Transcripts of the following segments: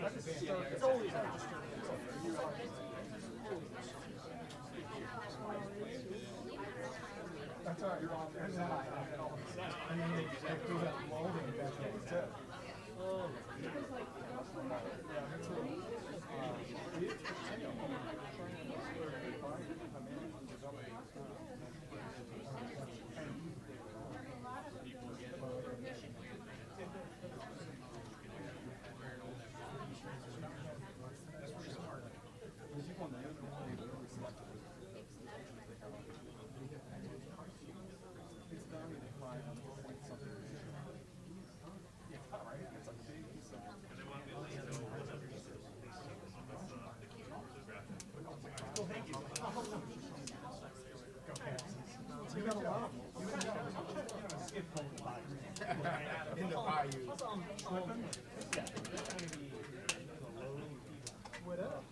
It's always that's all right, you're on there. And then they do that loading eventually too. You got a lot of them. In the bayou. What up?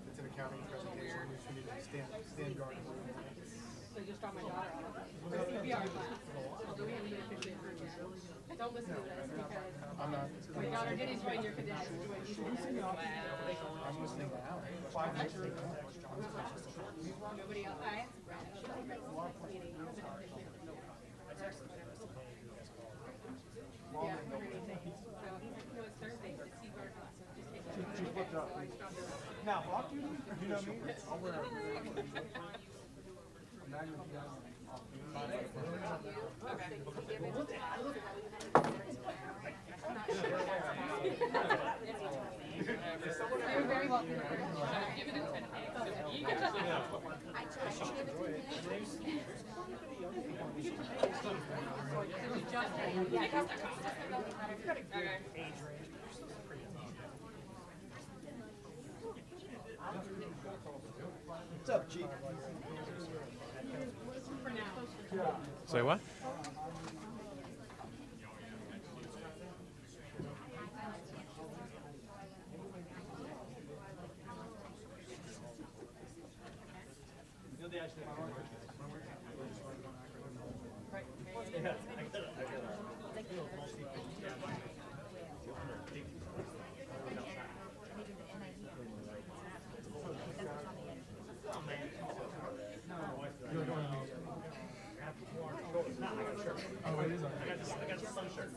It's an accounting presentation. You should need to stand guard. So just drop my daughter off. For CPR class. Although we haven't been officially approved yet. Don't listen to this because I'm not. my daughter did enjoy your condition. I'm listening now. 5 minutes. Nobody else. I yeah, for anything. So no, it's Thursday. It's CPR class. So just take it. She flipped up. Now, off duty? You know me? I'll wear it. Now you're You're very welcome. What's up, G? Say what? Oh, it is. I got the sun shirt.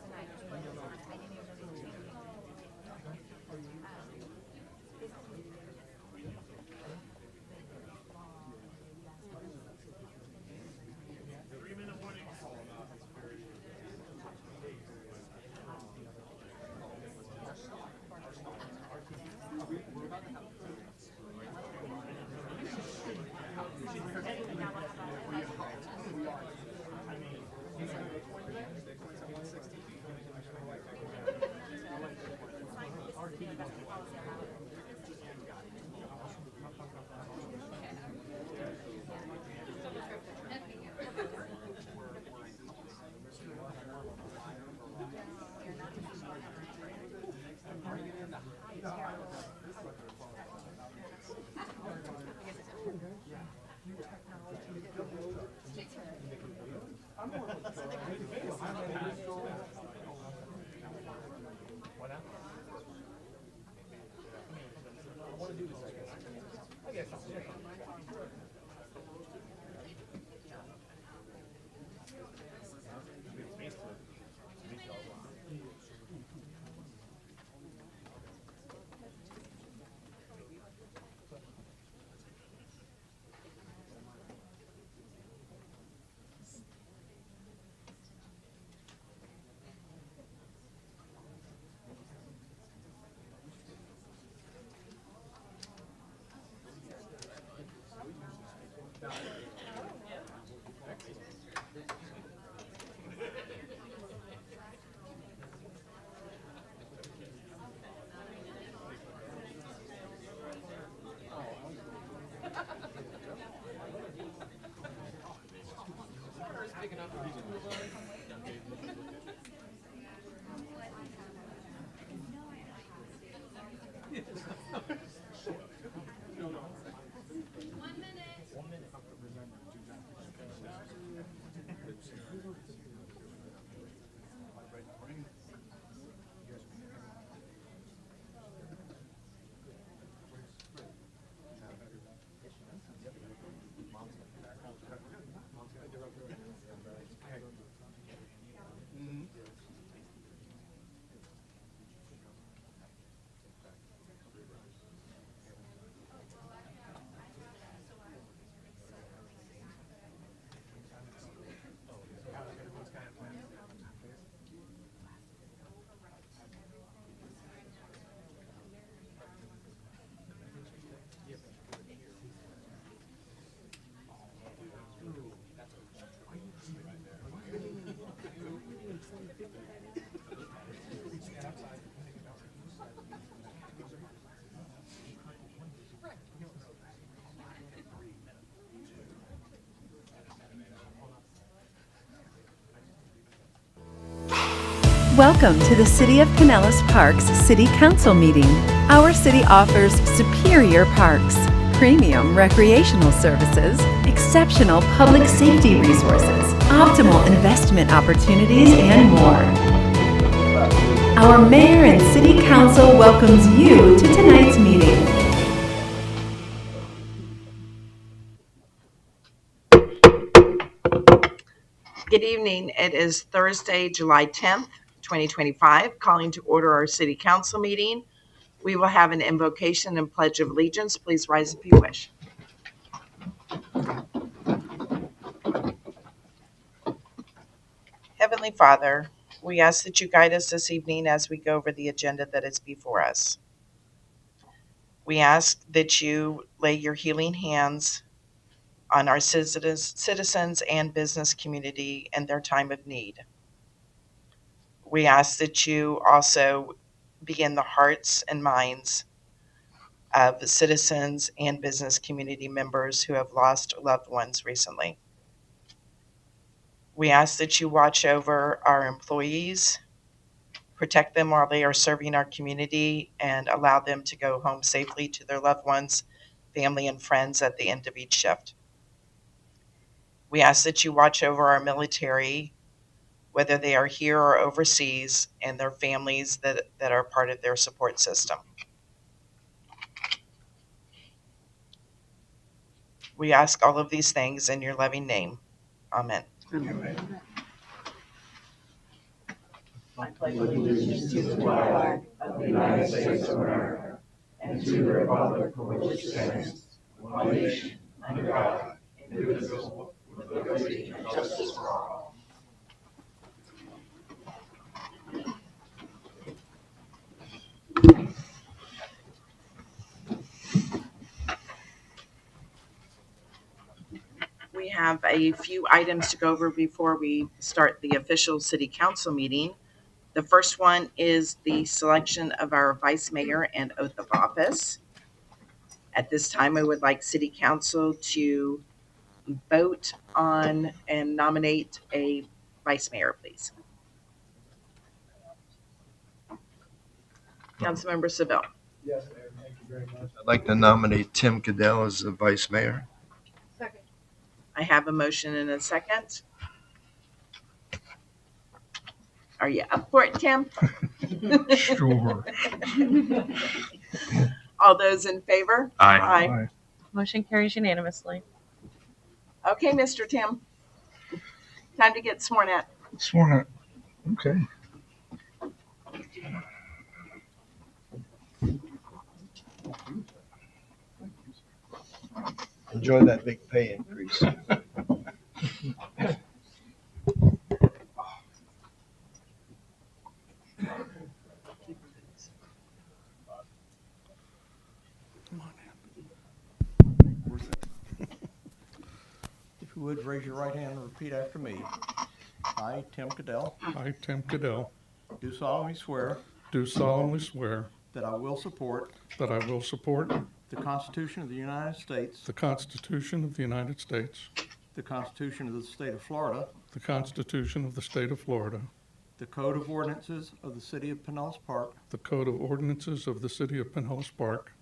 Welcome to the City of Pinellas Parks City Council meeting. Our city offers superior parks, premium recreational services, exceptional public safety resources, optimal investment opportunities, and more. Our mayor and city council welcomes you to tonight's meeting. Good evening. It is Thursday, July 10th, 2025, calling to order our city council meeting. We will have an invocation and pledge of allegiance. Please rise if you wish. Heavenly Father, we ask that you guide us this evening as we go over the agenda that is before us. We ask that you lay your healing hands on our citizens and business community in their time of need. We ask that you also be in the hearts and minds of citizens and business community members who have lost loved ones recently. We ask that you watch over our employees, protect them while they are serving our community, and allow them to go home safely to their loved ones, family, and friends at the end of each shift. We ask that you watch over our military, whether they are here or overseas, and their families that are part of their support system. We ask all of these things in your loving name. Amen. Amen. I pledge allegiance to the flag of the United States of America and to the republic for which it stands, one nation, under God, indivisible, with liberty and justice for all. We have a few items to go over before we start the official city council meeting. The first one is the selection of our vice mayor and oath of office. At this time, I would like city council to vote on and nominate a vice mayor, please. Councilmember Seville. Yes, Mayor, thank you very much. I'd like to nominate Tim Cadell as the vice mayor. Second. I have a motion and a second. Are you up for it, Tim? Sure. All those in favor? Aye. Motion carries unanimously. Okay, Mr. Tim. Time to get sworn at. Sworn at. Okay. Enjoy that big pay increase. If you would, raise your right hand and repeat after me. I, Tim Cadell, I, Tim Cadell, do solemnly swear do solemnly swear that I will support that I will support the Constitution of the United States, the Constitution of the United States, the Constitution of the State of Florida, the Constitution of the State of Florida, the Code of Ordinances of the City of Pinellas Park, the Code of Ordinances of the City of Pinellas Park,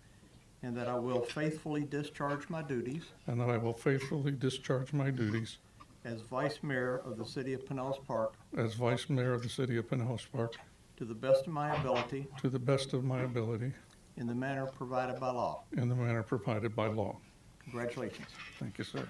and that I will faithfully discharge my duties and that I will faithfully discharge my duties as Vice Mayor of the City of Pinellas Park as Vice Mayor of the City of Pinellas Park to the best of my ability to the best of my ability in the manner provided by law. in the manner provided by law. Congratulations. Thank you, sir.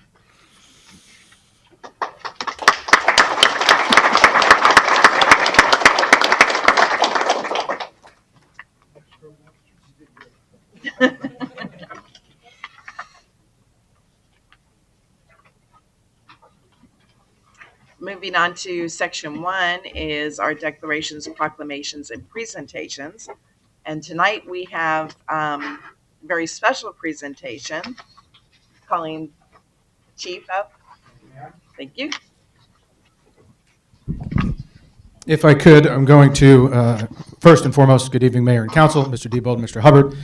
Moving on to section 1 is our declarations, proclamations, and presentations. And tonight we have a very special presentation calling Chief up. Thank you. If I could, I'm going to, first and foremost, good evening, Mayor and Council, Mr. Diebold, Mr. Hubbard.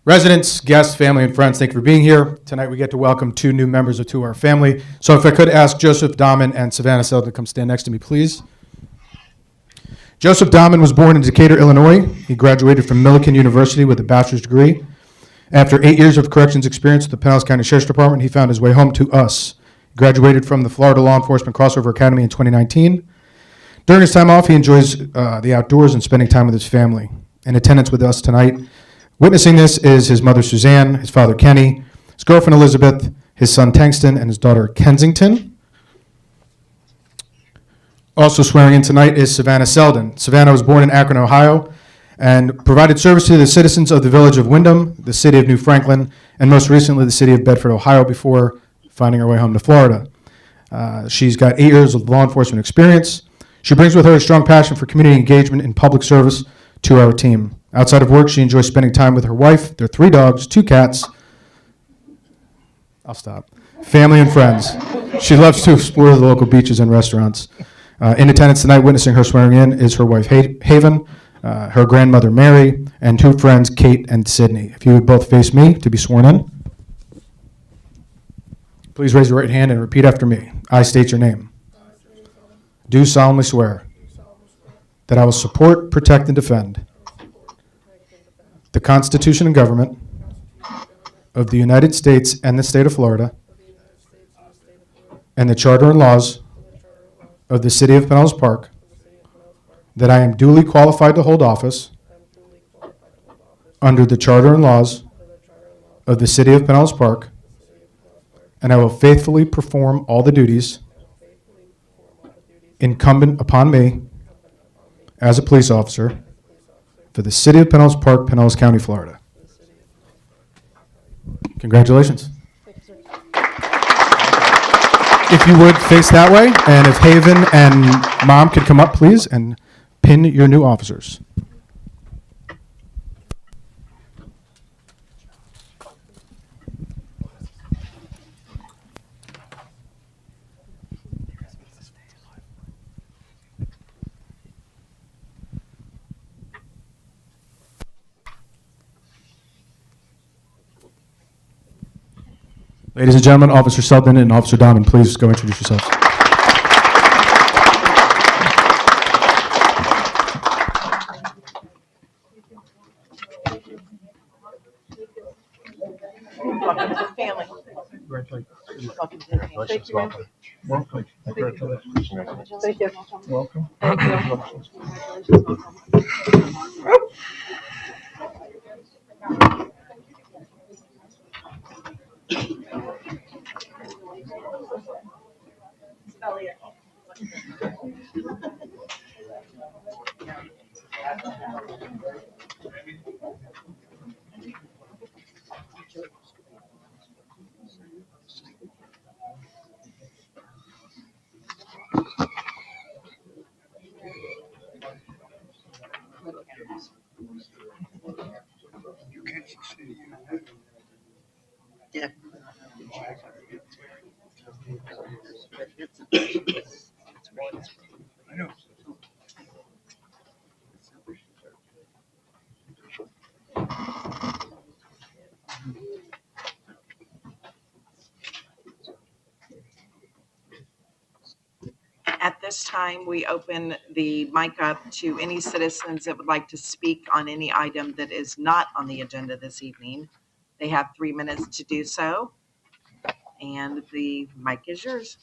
Residents, guests, family, and friends, thank you for being here. Tonight we get to welcome 2 new members to our family. So if I could ask Joseph Dahman and Savannah Seld to come stand next to me, please. Joseph Dahman was born in Decatur, Illinois. He graduated from Millikan University with a bachelor's degree. After 8 years of corrections experience with the Pinellas County Sheriff's Department, he found his way home to us. He graduated from the Florida Law Enforcement Crossover Academy in 2019. During his time off, he enjoys the outdoors and spending time with his family. In attendance with us tonight, witnessing this is his mother, Suzanne, his father, Kenny, his girlfriend, Elizabeth, his son, Tankston, and his daughter, Kensington. Also swearing in tonight is Savannah Selden. Savannah was born in Akron, Ohio, and provided service to the citizens of the village of Windham, the city of New Franklin, and most recently the city of Bedford, Ohio, before finding her way home to Florida. She's got 8 years of law enforcement experience. She brings with her a strong passion for community engagement and public service to our team. Outside of work, she enjoys spending time with her wife, their 3 dogs, 2 cats. I'll stop. Family and friends. She loves to explore the local beaches and restaurants. In attendance tonight, witnessing her swearing in, is her wife, Haven, her grandmother, Mary, and 2 friends, Kate and Sydney. If you would both face me to be sworn in. Please raise your right hand and repeat after me. I state your name. Do solemnly swear that I will support, protect, and defend the Constitution and government of the United States and the state of Florida and the charter and laws of the city of Pinellas Park, that I am duly qualified to hold office under the charter and laws of the city of Pinellas Park, and I will faithfully perform all the duties incumbent upon me as a police officer for the city of Pinellas Park, Pinellas County, Florida. Congratulations. If you would, face that way, and if Haven and Mom could come up, please, and pin your new officers. Ladies and gentlemen, Officer Selden and Officer Dahman, please go introduce yourselves. Welcome to the family. Welcome to the family. Congratulations. Welcome. Welcome. Congratulations. Thank you. Welcome. Thank you. Yeah. At this time, we open the mic up to any citizens that would like to speak on any item that is not on the agenda this evening. They have 3 minutes to do so, and the mic is yours.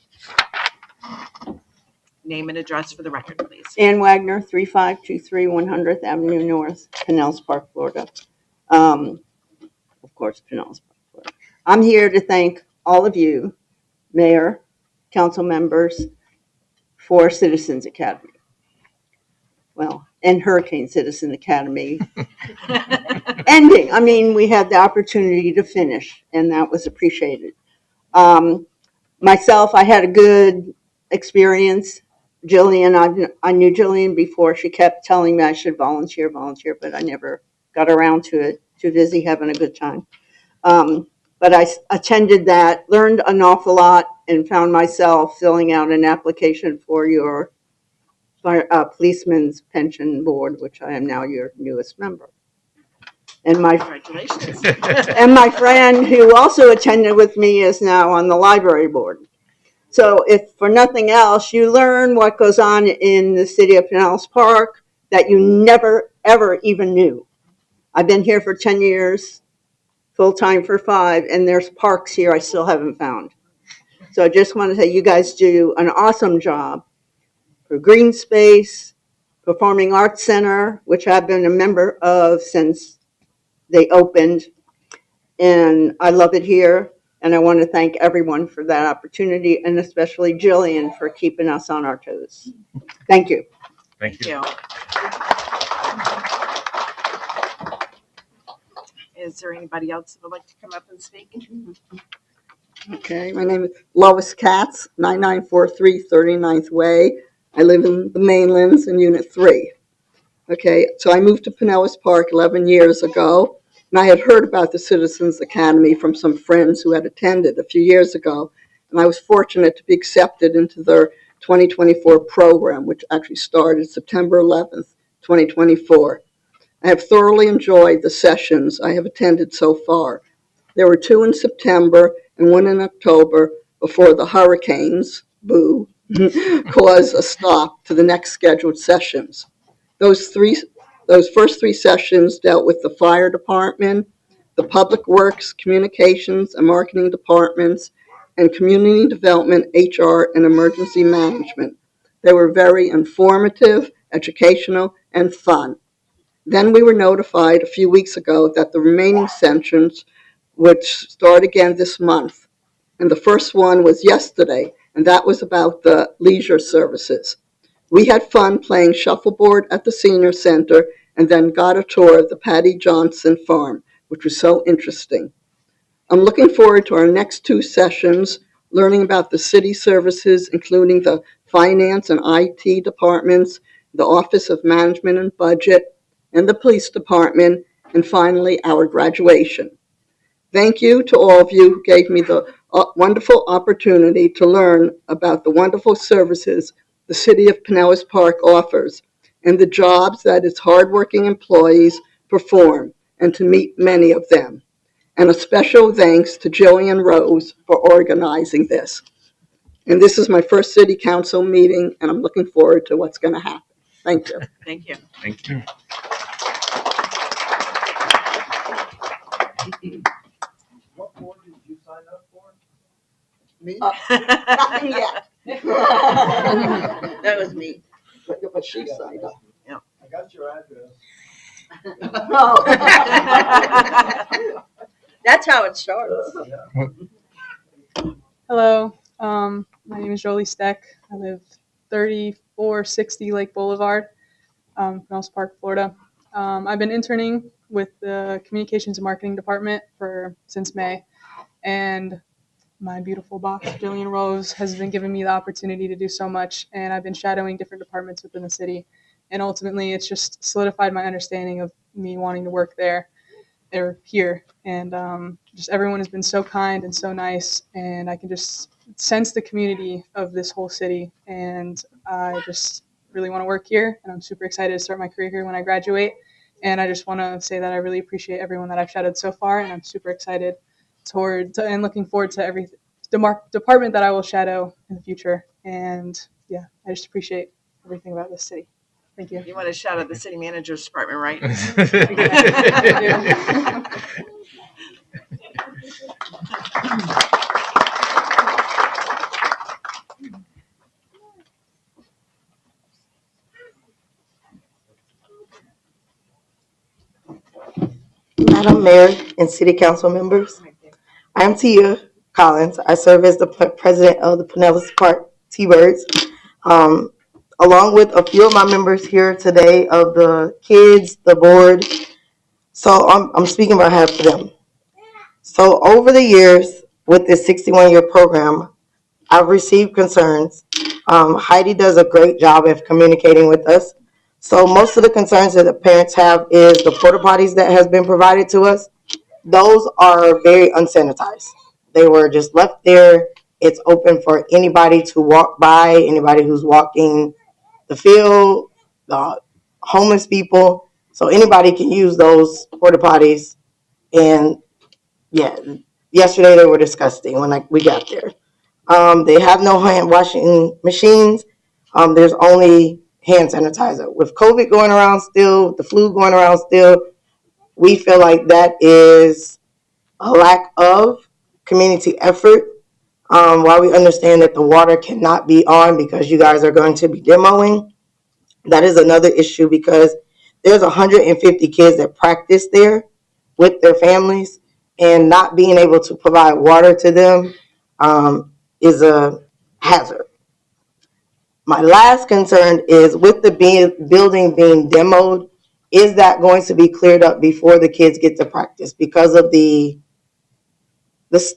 Name and address for the record, please. Ann Wagner, 3523 100th Avenue North, Pinellas Park, Florida. Of course, Pinellas Park, Florida. I'm here to thank all of you, Mayor, council members, for Citizens Academy. Well, and Hurricane Citizen Academy ending. I mean, we had the opportunity to finish, and that was appreciated. Myself, I had a good experience. Jillian, I knew Jillian before. She kept telling me I should volunteer, but I never got around to it. Too busy having a good time. But I attended that, learned an awful lot, and found myself filling out an application for your policeman's pension board, which I am now your newest member. And Congratulations. and my friend who also attended with me is now on the library board. So if for nothing else, you learn what goes on in the city of Pinellas Park. that you never, ever even knew. I've been here for 10 years, full-time for 5, and there's parks here I still haven't found. So I just want to say you guys do an awesome job for green space, Performing Arts Center, which I've been a member of since they opened, and I love it here. And I want to thank everyone for that opportunity, and especially Jillian for keeping us on our toes. Thank you. Thank you. Is there anybody else that would like to come up and speak? Okay, my name is Lois Katz, 9943 39th Way. I live in the Mainlands in Unit 3. Okay, so I moved to Pinellas Park 11 years ago, and I had heard about the Citizens Academy from some friends who had attended a few years ago, and I was fortunate to be accepted into their 2024 program, which actually started September 11th, 2024. I have thoroughly enjoyed the sessions I have attended so far. There were 2 in September and 1 in October before the hurricanes, boo, caused a stop to the next scheduled sessions. Those first 3 sessions dealt with the fire department, the public works, communications, and marketing departments, and community development, HR, and emergency management. They were very informative, educational, and fun. Then we were notified a few weeks ago that the remaining sessions would start again this month. And the first one was yesterday, and that was about the leisure services. We had fun playing shuffleboard at the senior center and then got a tour of the Patty Johnson farm, which was so interesting. I'm looking forward to our next 2 sessions, learning about the city services, including the finance and IT departments, the Office of Management and Budget, and the police department, and finally our graduation. Thank you to all of you who gave me the wonderful opportunity to learn about the wonderful services the City of Pinellas Park offers and the jobs that its hardworking employees perform, and to meet many of them. And a special thanks to Jillian Rose for organizing this. And this is my first City Council meeting, and I'm looking forward to what's going to happen. Thank you. Thank you. Thank you. What board did you sign up for? Me? Nothing yet. That was me. But she signed up. I got your address. Oh. That's how it starts. Hello, my name is Jolie Steck. I live 3460 Lake Boulevard, Pinellas Park, Florida. I've been interning with the Communications and Marketing Department since May, and my beautiful boss, Jillian Rose, has been giving me the opportunity to do so much, and I've been shadowing different departments within the city, and ultimately it's just solidified my understanding of me wanting to work there or here, and just everyone has been so kind and so nice, and I can just sense the community of this whole city, and I just really want to work here, and I'm super excited to start my career here when I graduate. And I just want to say that I really appreciate everyone that I've shadowed so far, and I'm super excited and looking forward to every department that I will shadow in the future. And yeah, I just appreciate everything about this city. Thank you. You want to shout out the city manager's department, right? Madam Mayor and City Council members, I'm Tia Collins. I serve as the president of the Pinellas Park T-Birds. Along with a few of my members here today of the kids, the board. So I'm speaking on behalf of them. So over the years with this 61-year program, I've received concerns. Heidi does a great job of communicating with us. So most of the concerns that the parents have is the porta potties that has been provided to us. Those are very unsanitized. They were just left there. It's open for anybody to walk by, anybody who's walking the field, the homeless people. So anybody can use those porta potties. And yeah, yesterday they were disgusting when we got there. They have no hand washing machines. There's only hand sanitizer. With COVID going around still, the flu going around still, we feel like that is a lack of community effort. While we understand that the water cannot be on because you guys are going to be demoing, that is another issue because there's 150 kids that practice there with their families, and not being able to provide water to them is a hazard. My last concern is with the building being demoed, is that going to be cleared up before the kids get to practice because of the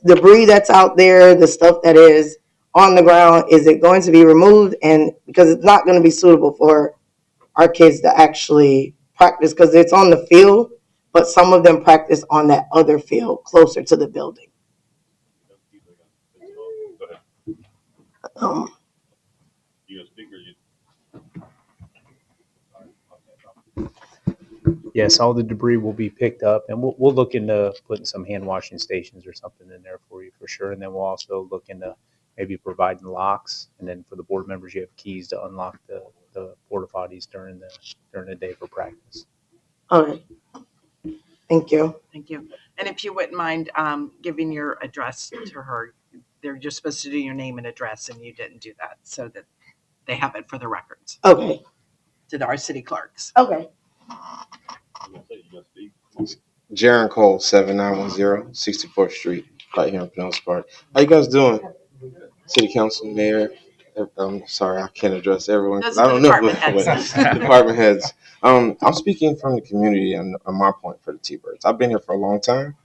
debris that's out there, the stuff that is on the ground? Is it going to be removed? And because it's not going to be suitable for our kids to actually practice, because it's on the field, but some of them practice on that other field closer to the building. Yes, all the debris will be picked up, and we'll look into putting some hand washing stations or something in there for you for sure. And then we'll also look into maybe providing locks, and then for the board members, you have keys to unlock the porta potties during the day for practice. All right. Thank you. Thank you. And if you wouldn't mind giving your address to her, they're just supposed to do your name and address, and you didn't do that, so that they have it for the records. Okay. To our city clerks. Okay. Jaron Cole, 7910 64th Street, right here in Pinellas Park. How you guys doing? City Council, Mayor. Sorry, I can't address everyone because I don't know department heads. I'm speaking from the community and on my point for the T-Birds. I've been here for a long time,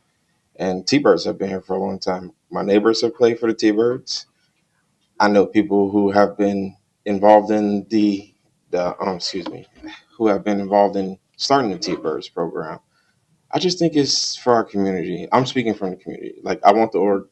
and T-Birds have been here for a long time. My neighbors have played for the T-Birds. I know people who have been involved in who have been involved in starting the T-Birds program. I just think it's for our community. I'm speaking from the community. Like, I want the org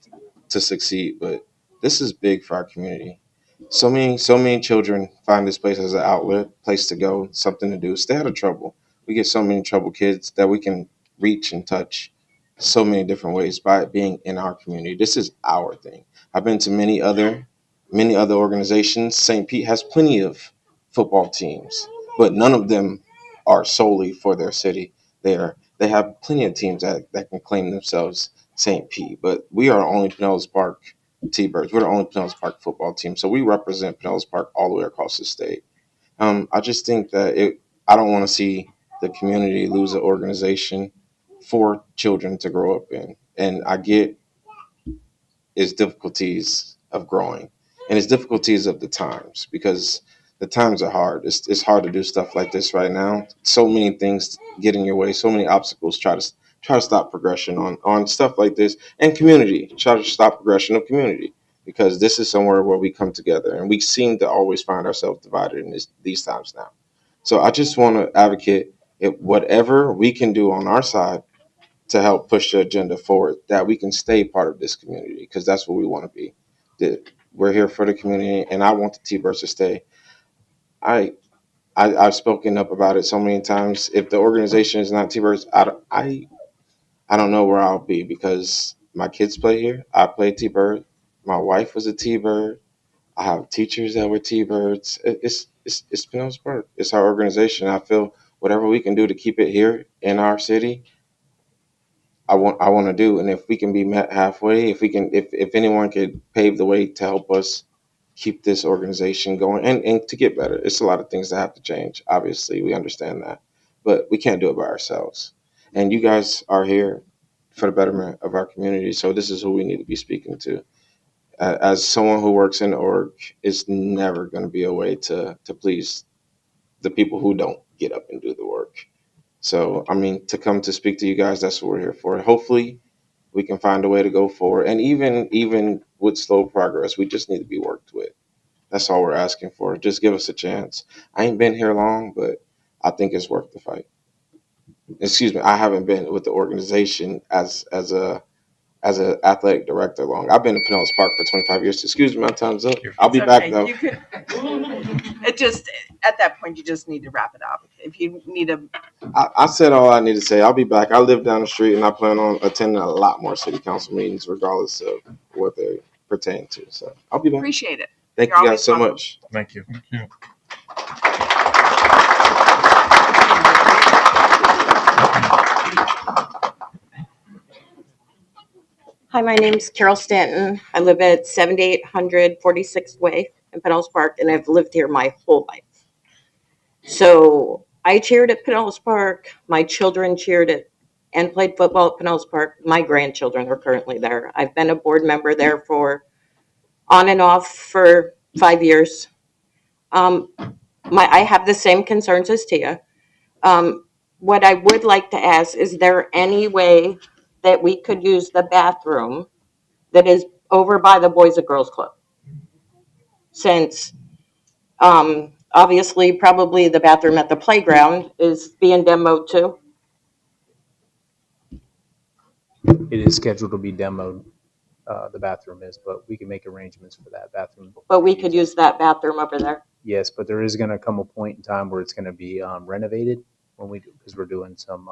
to succeed, but this is big for our community. So many children find this place as an outlet, place to go, something to do, stay out of trouble. We get so many troubled kids that we can reach and touch so many different ways by it being in our community. This is our thing. I've been to many other organizations. St. Pete has plenty of football teams, but none of them are solely for their city. They have plenty of teams that can claim themselves St. Pete, but we are only Pinellas Park T-Birds. We're the only Pinellas Park football team, so we represent Pinellas Park all the way across the state. I just think that I don't want to see the community lose an organization for children to grow up in, and I get its difficulties of growing, and its difficulties of the times, because the times are hard. It's hard to do stuff like this right now. So many things get in your way. So many obstacles try to stop progression on stuff like this, and community try to stop progression of community, because this is somewhere where we come together, and we seem to always find ourselves divided in these times now. So I just want to advocate whatever we can do on our side to help push the agenda forward, that we can stay part of this community, because that's what we want to be. We're here for the community, and I want the T-Birds to stay. I've spoken up about it so many times. If the organization is not T-Birds, I don't know where I'll be, because my kids play here. I play T-Bird. My wife was a T-Bird. I have teachers that were T-Birds. It's Pinellas Park. It's our organization. I feel whatever we can do to keep it here in our city, I want to do. And if we can be met halfway, if anyone could pave the way to help us keep this organization going and to get better. It's a lot of things that have to change. Obviously, we understand that, but we can't do it by ourselves. And you guys are here for the betterment of our community. So this is who we need to be speaking to. As someone who works in the org, it's never going to be a way to please the people who don't get up and do the work. So, I mean, to come to speak to you guys, that's what we're here for. Hopefully, we can find a way to go forward. And even with slow progress, we just need to be worked with. That's all we're asking for. Just give us a chance. I ain't been here long, but I think it's worth the fight. Excuse me, I haven't been with the organization as an athletic director long. I've been in Pinellas Park for 25 years. Excuse me, my time's up. I'll be back though. It just, at that point, you just need to wrap it up. If you need a... I said all I need to say. I'll be back. I live down the street, and I plan on attending a lot more city council meetings, regardless of what they pertain to. So I'll be back. Appreciate it. Thank you guys so much. Thank you. Thank you. Hi, my name's Carol Stanton. I live at 7800 46th Way in Pinellas Park, and I've lived here my whole life. So I cheered at Pinellas Park. My children cheered at and played football at Pinellas Park. My grandchildren are currently there. I've been a board member there for on and off for 5 years. I have the same concerns as Tia. What I would like to ask, is there any way that we could use the bathroom that is over by the Boys and Girls Club? Since obviously probably the bathroom at the playground is being demoed too. It is scheduled to be demoed, the bathroom is, but we can make arrangements for that bathroom. But we could use that bathroom over there. Yes, but there is gonna come a point in time where it's gonna be renovated when we do, because we're doing some,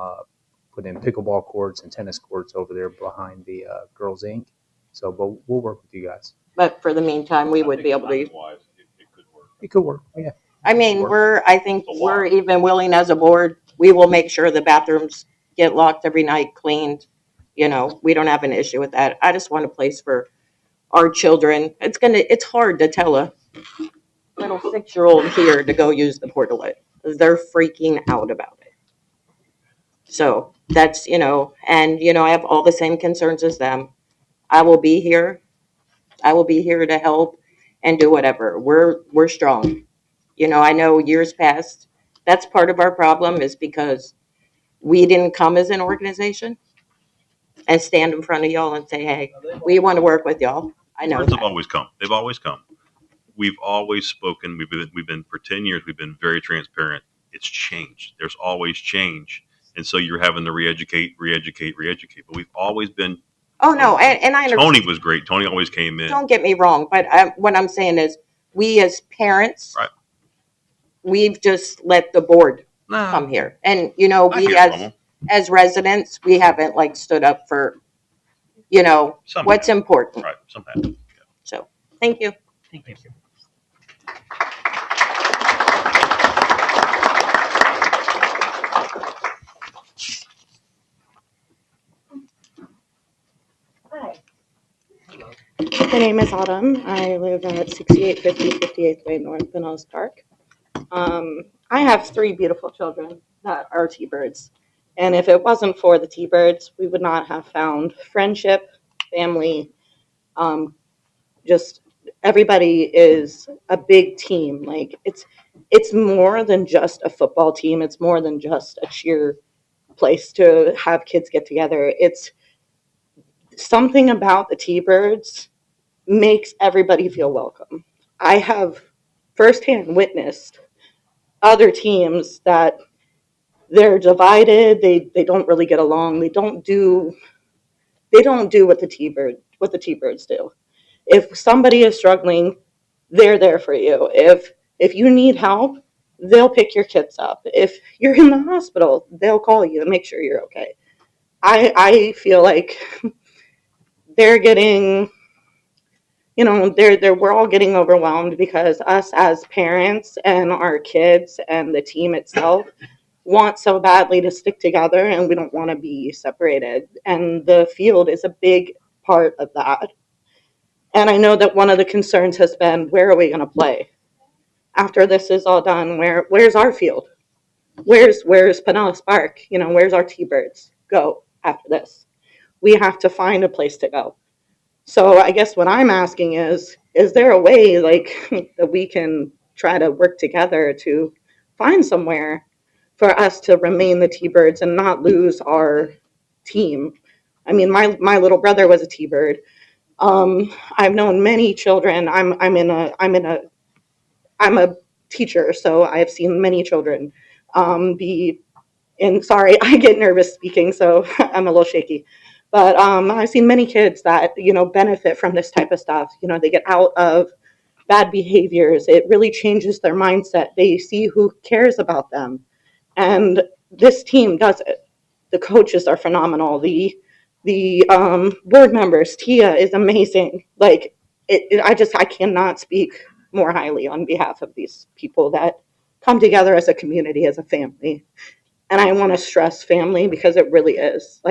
putting in pickleball courts and tennis courts over there behind the Girls Inc. So, but we'll work with you guys. But for the meantime, we would be able to. It could work, yeah. I mean, I think we're even willing as a board. We will make sure the bathrooms get locked every night, cleaned. You know, we don't have an issue with that. I just want a place for our children. It's hard to tell a little 6-year-old here to go use the portalet because they're freaking out about it. So that's, and, I have all the same concerns as them. I will be here. I will be here to help and do whatever. We're strong. I know years past, that's part of our problem is because we didn't come as an organization and stand in front of y'all and say, hey, we want to work with y'all. I know Friends have always come. They've always come. We've always spoken. We've been for 10 years. We've been very transparent. It's changed. There's always change. And so you're having to re-educate. But we've always been. Oh, no. And I understand. Tony was great. Tony always came in. Don't get me wrong. But what I'm saying is we as parents, right. We've just let the board come here. And, we as residents, we haven't stood up for, what's important. Right. Sometimes. Yeah. So thank you. Thank you. My name is Autumn. I live at 6850 58th Way North, Pinellas Park. I have 3 beautiful children that are T-birds. And if it wasn't for the T-birds, we would not have found friendship, family. Just everybody is a big team. It's more than just a football team. It's more than just a cheer place to have kids get together. It's something about the T-birds makes everybody feel welcome. I have firsthand witnessed other teams that they're divided. They don't really get along. They don't do what the T-birds do. If somebody is struggling, they're there for you. If you need help, they'll pick your kids up. If you're in the hospital, they'll call you and make sure you're okay. I feel like they're getting, we're all getting overwhelmed because us as parents and our kids and the team itself want so badly to stick together, and we don't want to be separated. And the field is a big part of that. And I know that one of the concerns has been, where are we going to play? After this is all done, where's our field? Where's Pinellas Park? Where's our T-birds go after this? We have to find a place to go. So I guess what I'm asking is there a way that we can try to work together to find somewhere for us to remain the T-birds and not lose our team? I mean, my little brother was a T-bird. I've known many children. I'm a teacher, so I've seen many children be in. Sorry, I get nervous speaking, so I'm a little shaky. But I've seen many kids that benefit from this type of stuff. They get out of bad behaviors. It really changes their mindset. They see who cares about them, and this team does it. The coaches are phenomenal. The board members, Tia is amazing. I cannot speak more highly on behalf of these people that come together as a community, as a family. And I want to stress family because it really is.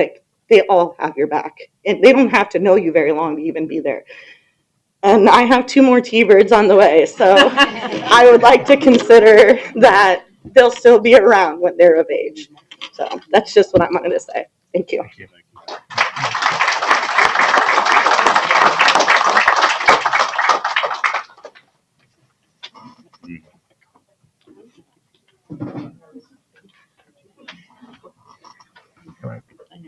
they all have your back. And they don't have to know you very long to even be there. And I have 2 more T-Birds on the way, so I would like to consider that they'll still be around when they're of age. So that's just what I wanted to say. Thank you. Thank you.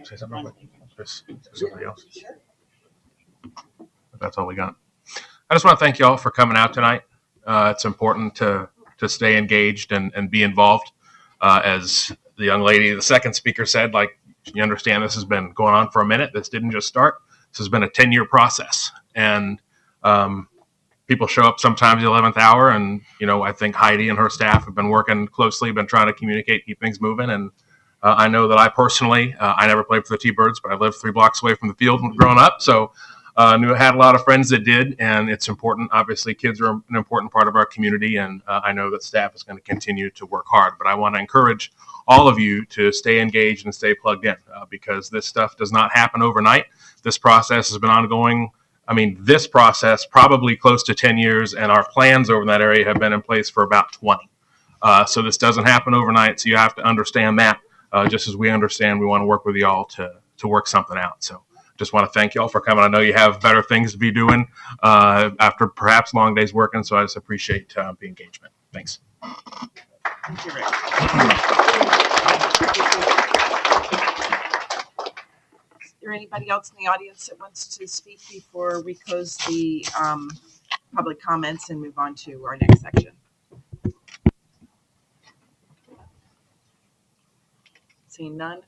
Say something real quick? Chris, somebody else. But that's all we got. I just want to thank you all for coming out tonight. It's important to stay engaged and be involved. As the young lady, the second speaker said, like, you understand this has been going on for a minute. This didn't just start. This has been a 10-year process. And people show up sometimes the 11th hour. And, you know, I think Heidi and her staff have been working closely, been trying to communicate, keep things moving. And I know that I personally, I never played for the T-Birds, but I lived 3 blocks away from the field growing up. So knew I had a lot of friends that did, and it's important. Obviously, kids are an important part of our community, and I know that staff is going to continue to work hard. But I want to encourage all of you to stay engaged and stay plugged in because this stuff does not happen overnight. This process has been ongoing. I mean, this process probably close to 10 years, and our plans over in that area have been in place for about 20. So this doesn't happen overnight, so you have to understand that. Just as we understand, we want to work with you all to work something out. So just want to thank you all for coming. I know you have better things to be doing after perhaps long days working, so I just appreciate the engagement. Thanks. Thank you, Rick. Is there anybody else in the audience that wants to speak before we close the public comments and move on to our next section? Seeing none.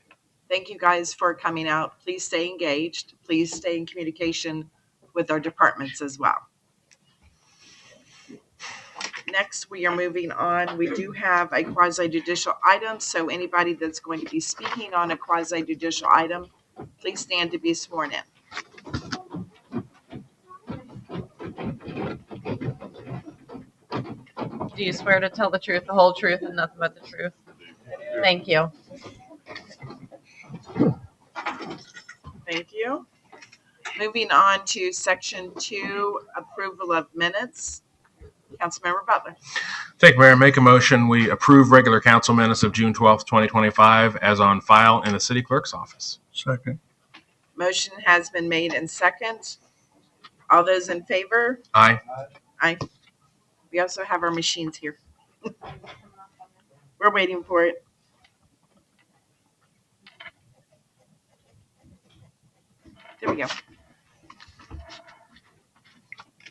Thank you guys for coming out. Please stay engaged. Please stay in communication with our departments as well. Next, we are moving on. We do have a quasi-judicial item, so anybody that's going to be speaking on a quasi-judicial item, please stand to be sworn in. Do you swear to tell the truth, the whole truth, and nothing but the truth? Thank you. Thank you. Moving on to section 2, approval of minutes. Councilmember Butler. Thank you, Mayor. Make a motion. We approve regular council minutes of June 12th, 2025 as on file in the city clerk's office. Second. Motion has been made and second. All those in favor? Aye. Aye. We also have our machines here. We're waiting for it. There we go.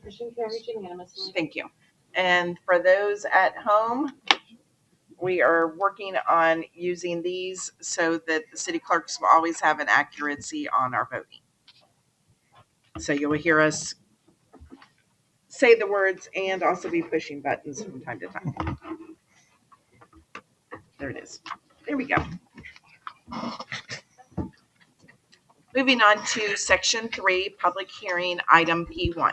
Motion carries unanimously. Thank you. And for those at home, we are working on using these so that the city clerks will always have an accuracy on our voting. So you'll hear us say the words and also be pushing buttons from time to time. There it is. There we go. Moving on to section 3, public hearing, item P1.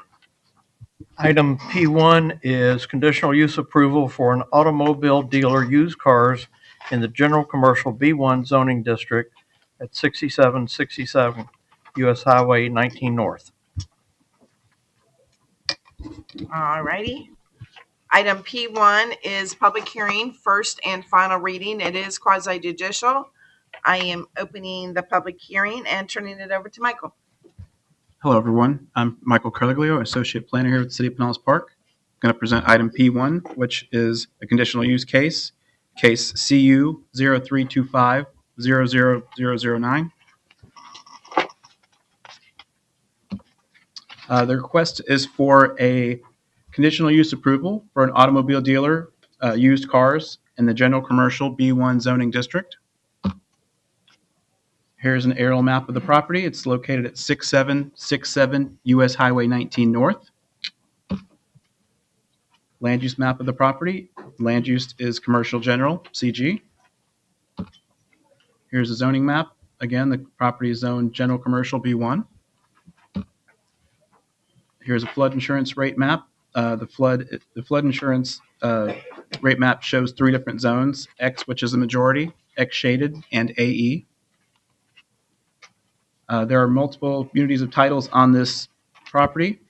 Item P1 is conditional use approval for an automobile dealer used cars in the general commercial B1 zoning district at 6767 US Highway 19 North. All righty. Item P1 is public hearing, first and final reading. It is quasi-judicial. I am opening the public hearing and turning it over to Michael. Hello, everyone. I'm Michael Curliglio, Associate Planner here with the City of Pinellas Park. I'm going to present item P1, which is a conditional use case, case CU 0325-00009. The request is for a conditional use approval for an automobile dealer, used cars in the general commercial B1 zoning district. Here's an aerial map of the property. It's located at 6767 US Highway 19 North. Land use map of the property. Land use is commercial general, CG. Here's a zoning map. Again, the property is zoned general commercial B1. Here's a flood insurance rate map. The flood insurance rate map shows 3 different zones: X, which is a majority, X shaded, and AE. There are multiple unities of titles on this property.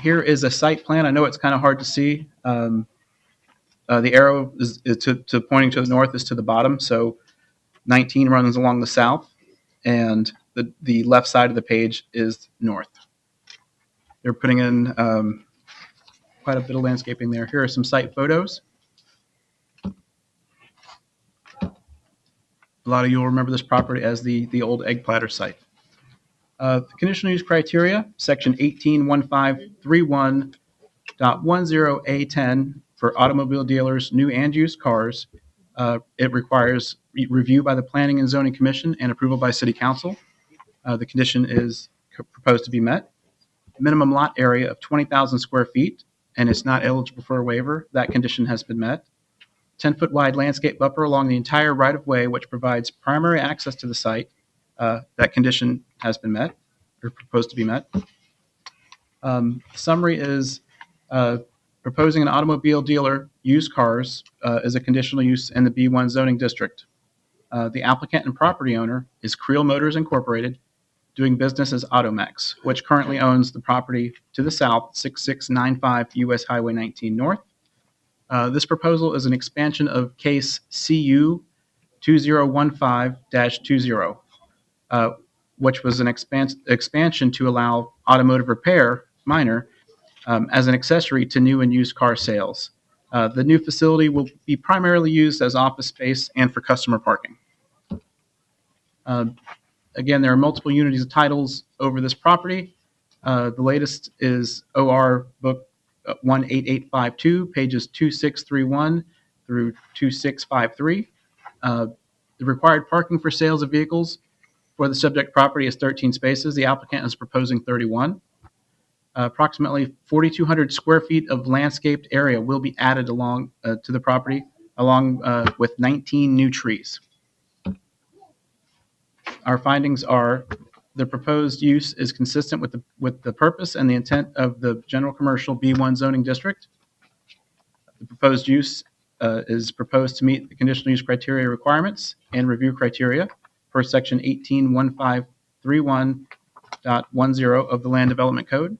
Here is a site plan. I know it's kind of hard to see. The arrow is to pointing to the north is to the bottom, so 19 runs along the south, and the left side of the page is north. They're putting in quite a bit of landscaping there. Here are some site photos. A lot of you will remember this property as the old egg platter site. The conditional use criteria, section 181531.10A10 for automobile dealers, new and used cars. It requires review by the Planning and Zoning Commission and approval by City Council. The condition is proposed to be met. Minimum lot area of 20,000 square feet, and it's not eligible for a waiver. That condition has been met. 10-foot wide landscape buffer along the entire right-of-way, which provides primary access to the site. That condition has been met, or proposed to be met. Summary is proposing an automobile dealer, used cars, is a conditional use in the B1 zoning district. The applicant and property owner is Creel Motors Incorporated, doing business as Automex, which currently owns the property to the south, 6695 US Highway 19 North. This proposal is an expansion of case CU 2015-20, which was an expansion to allow automotive repair, minor, as an accessory to new and used car sales. The new facility will be primarily used as office space and for customer parking. Again, there are multiple unities of titles over this property. The latest is OR Book 18852, pages 2631 through 2653. The required parking for sales of vehicles for the subject property is 13 spaces. The applicant is proposing 31. Approximately 4,200 square feet of landscaped area will be added along to the property, along with 19 new trees. Our findings are the proposed use is consistent with the purpose and the intent of the general commercial B1 zoning district. The proposed use is proposed to meet the conditional use criteria requirements and review criteria per section 181531.10 of the Land Development Code.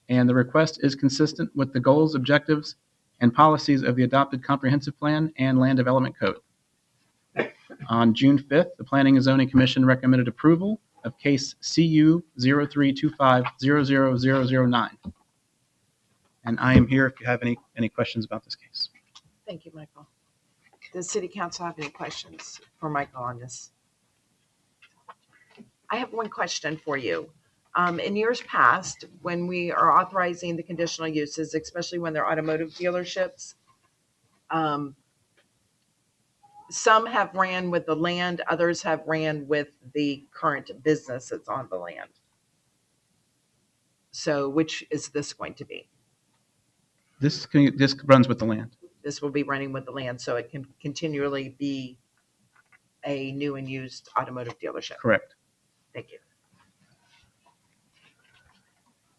And the request is consistent with the goals, objectives, and policies of the adopted comprehensive plan and Land Development Code. On June 5th, the Planning and Zoning Commission recommended approval of case CU 0325000009. And I am here if you have any questions about this case. Thank you, Michael. Does City Council have any questions for Michael on this? I have one question for you. In years past, when we are authorizing the conditional uses, especially when they're automotive dealerships, some have ran with the land, others have ran with the current business that's on the land. So which is this going to be? This runs with the land. This will be running with the land, so it can continually be a new and used automotive dealership. Correct. Thank you.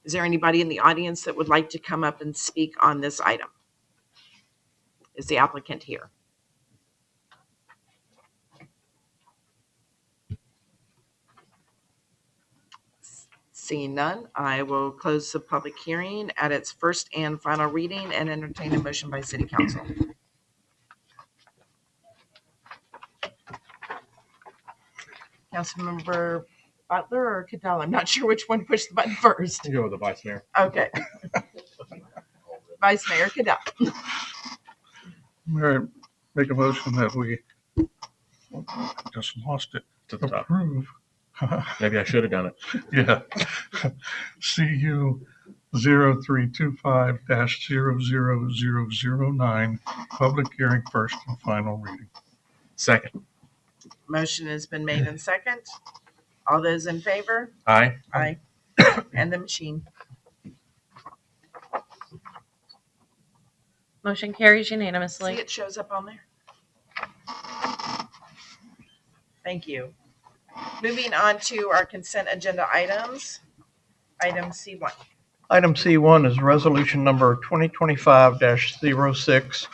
Is there anybody in the audience that would like to come up and speak on this item? Is the applicant here? Seeing none, I will close the public hearing at its first and final reading and entertain a motion by City Council. Councilmember Butler or Cadell? I'm not sure which one pushed the button first. You go with the vice mayor. Okay. Vice Mayor Cadell. Mayor, make a motion that we just lost it. To the top. Approve. Maybe I should have done it. Yeah. CU 0325-00009, public hearing first and final reading. Second. Motion has been made and second. All those in favor? Aye. Aye. And the machine. Motion carries See, unanimously. it shows up on there. Thank you. Moving on to our consent agenda items. Item C1. Item C1 is resolution number 2025-06,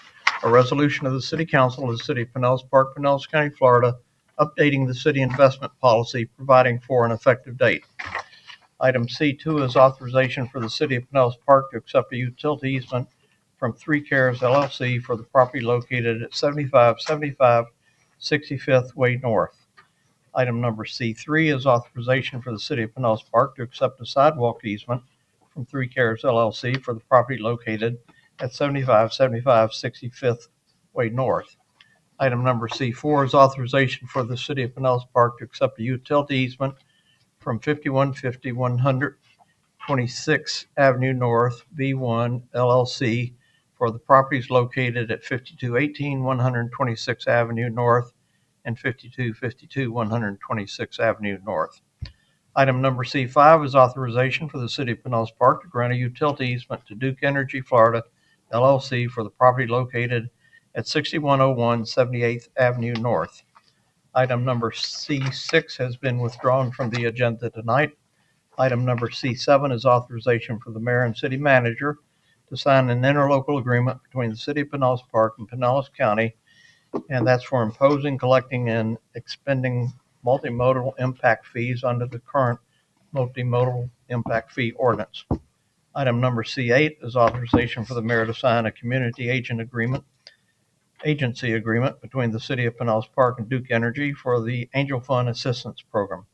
a resolution of the City Council of the City of Pinellas Park, Pinellas County, Florida, updating the city investment policy, providing for an effective date. Item C2 is authorization for the City of Pinellas Park to accept a utility easement from 3 Cares LLC for the property located at 7575 65th Way North. Item number C3 is authorization for the City of Pinellas Park to accept a sidewalk easement from 3 Cares LLC for the property located at 7575 65th Way North. Item number C4 is authorization for the City of Pinellas Park to accept a utility easement from 5150 126th Avenue North B1 LLC for the properties located at 5218 126th Avenue North and 5252 126th Avenue North. Item number C5 is authorization for the City of Pinellas Park to grant a utility easement to Duke Energy Florida LLC for the property located at 6101 78th Avenue North. Item number C6 has been withdrawn from the agenda tonight. Item number C7 is authorization for the mayor and city manager to sign an interlocal agreement between the City of Pinellas Park and Pinellas County, and that's for imposing, collecting, and expending multimodal impact fees under the current multimodal impact fee ordinance. Item number C8 is authorization for the mayor to sign a community agency agreement between the City of Pinellas Park and Duke Energy for the Angel Fund Assistance Program.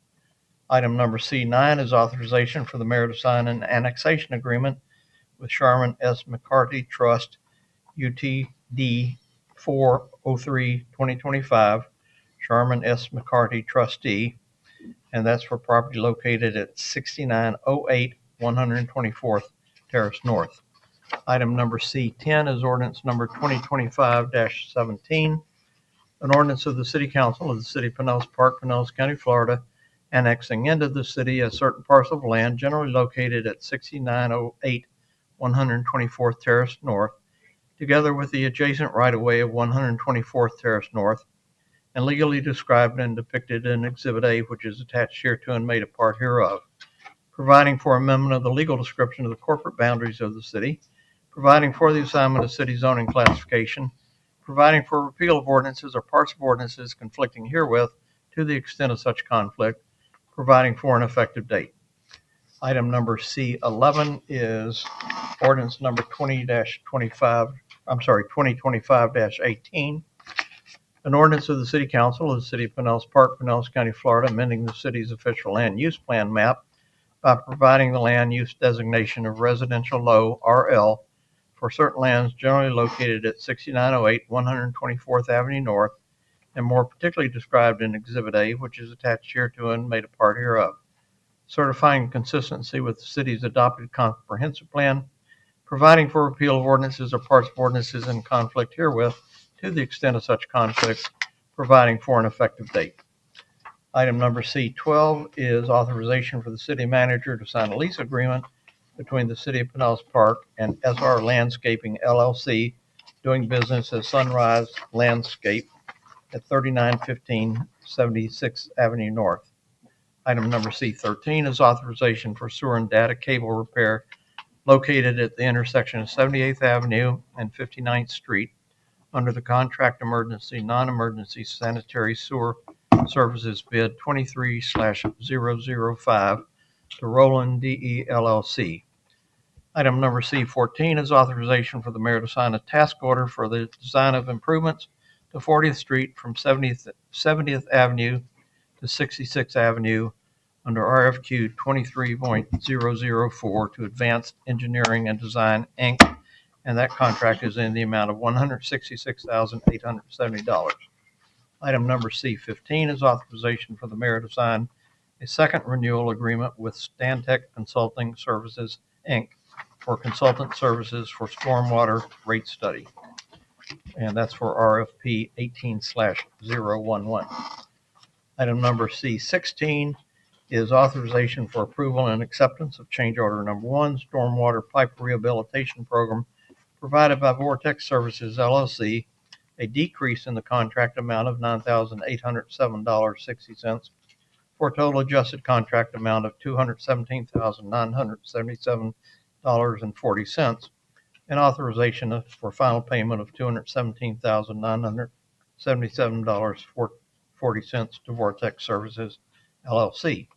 Item number C9 is authorization for the mayor to sign an annexation agreement with Sharman S. McCarty Trust, UTD 403-2025, Sharman S. McCarty Trustee, and that's for property located at 6908 124th Terrace North. Item number C10 is ordinance number 2025-17, an ordinance of the City Council of the City of Pinellas Park, Pinellas County, Florida, annexing into the city a certain parcel of land generally located at 6908 124th Terrace North, together with the adjacent right-of-way of 124th Terrace North, and legally described and depicted in Exhibit A, which is attached hereto and made a part hereof, providing for amendment of the legal description of the corporate boundaries of the city, providing for the assignment of city zoning classification, providing for repeal of ordinances or parts of ordinances conflicting herewith to the extent of such conflict, providing for an effective date. Item number C11 is ordinance number 2025-18, an ordinance of the City Council of the City of Pinellas Park, Pinellas County, Florida, amending the city's official land use plan map by providing the land use designation of residential low RL for certain lands generally located at 6908 124th Avenue North, and more particularly described in Exhibit A, which is attached hereto and made a part hereof, certifying consistency with the city's adopted comprehensive plan, providing for repeal of ordinances or parts of ordinances in conflict herewith to the extent of such conflicts, providing for an effective date. Item number C12 is authorization for the city manager to sign a lease agreement between the City of Pinellas Park and SR Landscaping LLC, doing business as Sunrise Landscape at 3915 76th Avenue North. Item number C13 is authorization for sewer and data cable repair located at the intersection of 78th Avenue and 59th Street under the contract emergency, non-emergency sanitary sewer services bid 23/005 to Roland DE LLC. Item number C14 is authorization for the mayor to sign a task order for the design of improvements to 40th Street from 70th Avenue to 66th Avenue under RFQ 23.004 to Advanced Engineering and Design, Inc., and that contract is in the amount of $166,870. Item number C15 is authorization for the mayor to sign a second renewal agreement with Stantec Consulting Services, Inc., for consultant services for stormwater rate study. And that's for RFP 18/011. Item number C16 is authorization for approval and acceptance of change order number 1, stormwater pipe rehabilitation program provided by Vortex Services LLC, a decrease in the contract amount of $9,807.60 for a total adjusted contract amount of $217,977.40, and authorization for final payment of $217,977.40 $2.40 to Vortex Services LLC.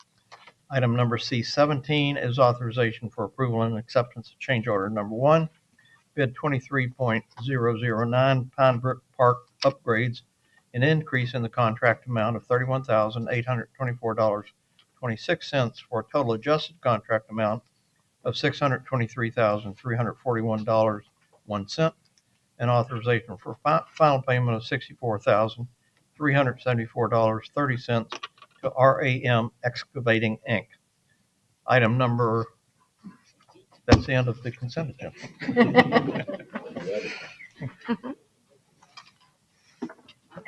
Item number C17 is authorization for approval and acceptance of change order number 1, bid 23.009 Pine Brook Park upgrades, an increase in the contract amount of $31,824.26 for a total adjusted contract amount of $623,341.01, and authorization for final payment of $64,374.30 to RAM Excavating, Inc. Item number, that's the end of the consent agenda.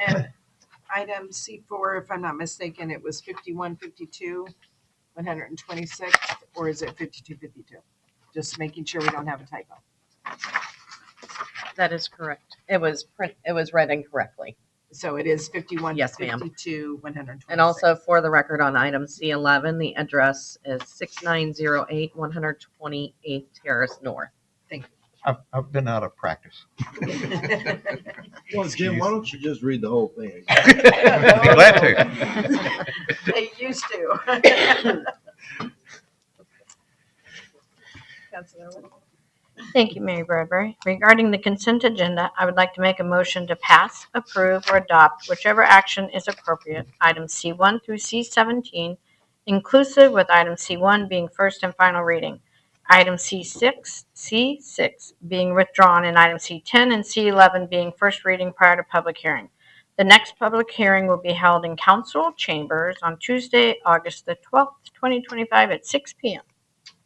And item C4, if I'm not mistaken, it was 5152, 126, or is it 5252? Just making sure we don't have a typo. That is correct. It was read incorrectly. So it is 51, Yes, ma'am. 52, 126. And also for the record on item C11, the address is 6908 128th Terrace North. Thank you. I've been out of practice. Well, Jim, why don't you just read the whole thing? Be glad to. They used to. Councilor Wood. Thank you, Mary Bradbury. Regarding the consent agenda, I would like to make a motion to pass, approve, or adopt whichever action is appropriate. Items C1 through C17, inclusive with item C1 being first and final reading. Item C6 being withdrawn, and item C10 and C11 being first reading prior to public hearing. The next public hearing will be held in council chambers on Tuesday, August the 12th, 2025 at 6 p.m.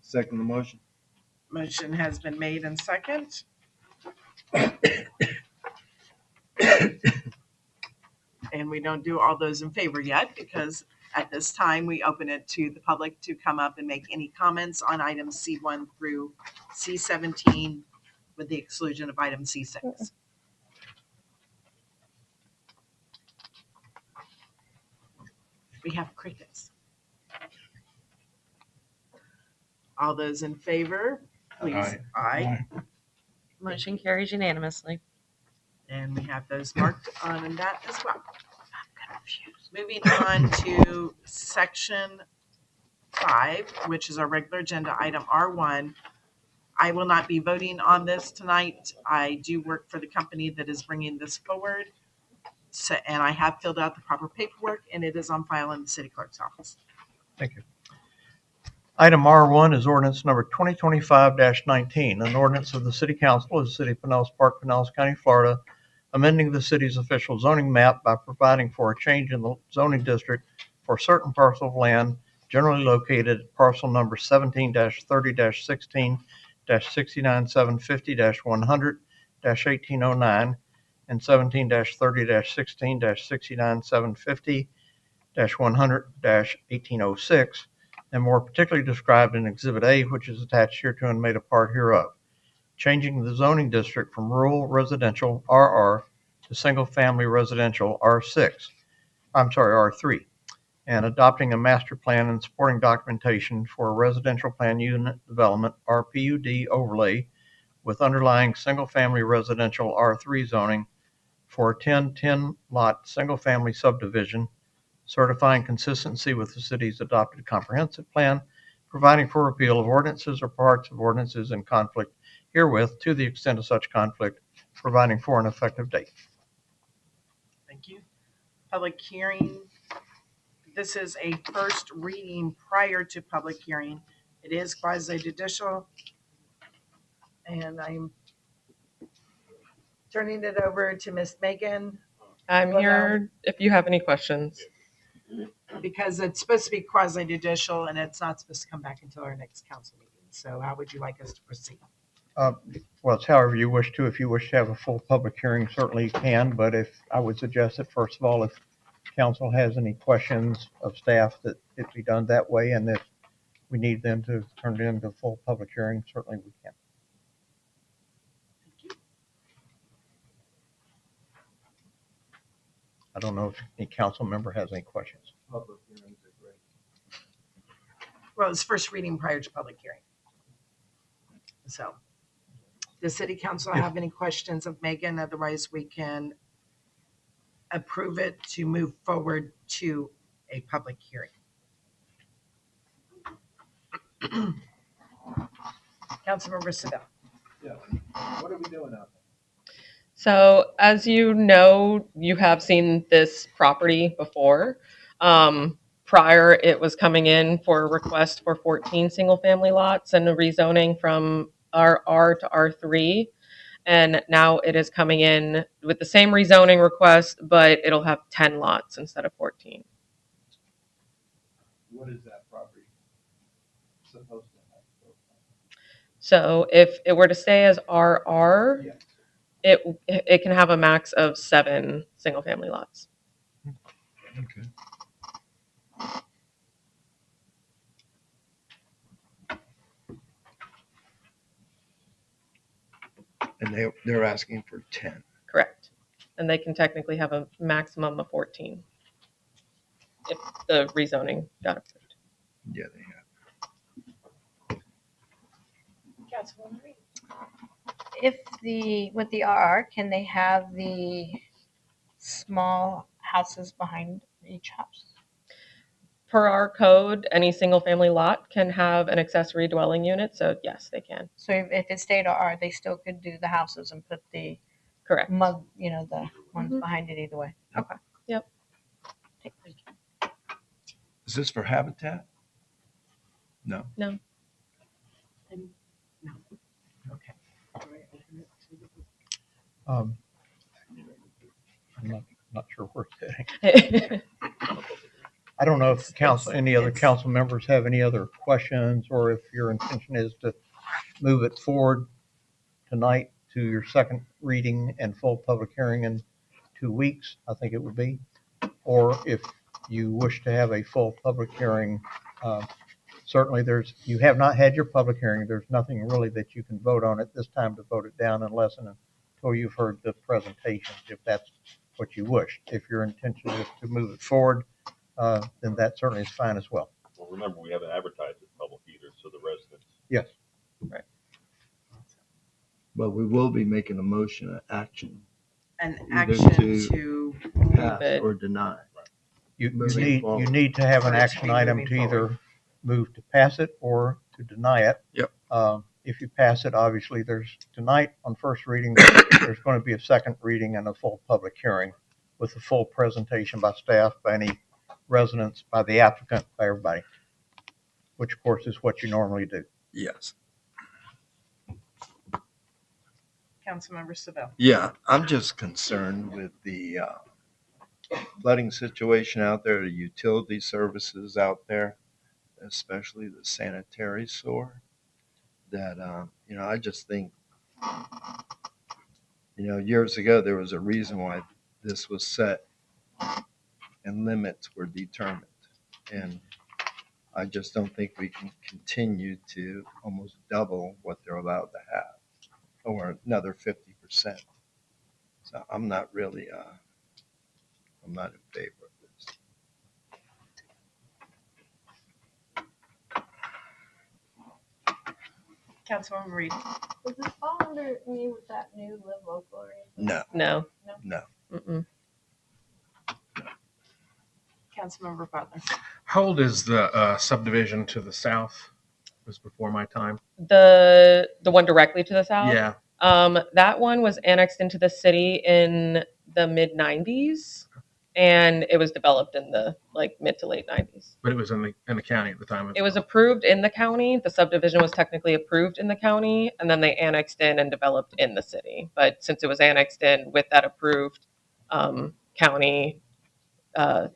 Second the motion. Motion has been made and second. And we don't do all those in favor yet because at this time we open it to the public to come up and make any comments on items C1 through C17 with the exclusion of item C6. We have crickets. All those in favor, please. Aye. Motion carries unanimously. And we have those marked on that as well. Moving on to section 5, which is our regular agenda item R1. I will not be voting on this tonight. I do work for the company that is bringing this forward. So, and I have filled out the proper paperwork and it is on file in the city clerk's office. Thank you. Item R1 is ordinance number 2025-19, an ordinance of the City Council of the City of Pinellas Park, Pinellas County, Florida, amending the city's official zoning map by providing for a change in the zoning district for certain parcel of land generally located at parcel number 17-30-16-69750-100-1809 and 17-30-16-69750-100-1806, and more particularly described in Exhibit A, which is attached hereto and made a part hereof, changing the zoning district from rural residential RR to single-family residential R3, and adopting a master plan and supporting documentation for a residential plan unit development RPUD overlay with underlying single-family residential R3 zoning for a 10 lot single-family subdivision, certifying consistency with the city's adopted comprehensive plan, providing for repeal of ordinances or parts of ordinances in conflict herewith to the extent of such conflict, providing for an effective date. Thank you. Public hearing. This is a first reading prior to public hearing. It is quasi-judicial. And I'm turning it over to Miss Megan. I'm here if you have any questions. Because it's supposed to be quasi-judicial and it's not supposed to come back until our next council meeting. So how would you like us to proceed? Well, it's however you wish to. If you wish to have a full public hearing, certainly you can, but I would suggest that first of all, if council has any questions of staff, that it be done that way, and if we need them to turn it into a full public hearing, certainly we can. I don't know if any council member has any questions. Public hearings are great. Well, it's first reading prior to public hearing. So, does city council have any questions of Megan? Otherwise, we can approve it to move forward to a public hearing? Councilmember Sedell. Yeah. What are we doing out there? So as you know, you have seen this property before. Prior, it was coming in for a request for 14 single-family lots and a rezoning from RR to R3. And now it is coming in with the same rezoning request, but it'll have 10 lots instead of 14. What is that property supposed to have? So if it were to stay as RR, it can have a max of 7 single-family lots. Okay. And they're asking for 10. Correct. And they can technically have a maximum of 14 if the rezoning got approved. Yeah, they have. Councilwoman Reed. If with the RR, can they have the small houses behind each house? Per our code, any single-family lot can have an accessory dwelling unit, so yes, they can. So if it stayed RR, they still could do the houses and put the correct mud, the ones behind it either way. Okay. Yep. Is this for habitat? No. No. Okay. I'm not sure where it's heading. I don't know if any other council members have any other questions, or if your intention is to move it forward tonight to your second reading and full public hearing in 2 weeks, I think it would be. Or if you wish to have a full public hearing, certainly you have not had your public hearing. There's nothing really that you can vote on at this time to vote it down unless and until you've heard the presentations, if that's what you wish. If your intention is to move it forward, then that certainly is fine as well. Well, remember, we haven't advertised it public either, so the residents. Yes. Right. But we will be making a motion, an action. An either action to pass move it. or deny. You Moving need forward. to have an For it to action be item moving to forward. either move to pass it or to deny it. Yep. If you pass it, obviously tonight on first reading, there's going to be a second reading and a full public hearing with a full presentation by staff, by any residents, by the applicant, by everybody, which of course is what you normally do. Yes. Councilmember Seville. Yeah, I'm just concerned with the flooding situation out there, the utility services out there, especially the sanitary sewer. That, I just think, years ago, there was a reason why this was set and limits were determined. And I just don't think we can continue to almost double what they're allowed to have, or another 50%. So I'm not really, I'm not in favor of this. Councilwoman Reed. Does this fall under me with that new live local or anything? No. No. No. Mm-mm. Councilmember Butler. How old is the subdivision to the south? It was before my time. The one directly to the south? Yeah. That one was annexed into the city in the mid 90s, and it was developed in the mid to late 90s. But it was in the county at the time. It was approved in the county. The subdivision was technically approved in the county, and then they annexed in and developed in the city. But since it was annexed in with that approved county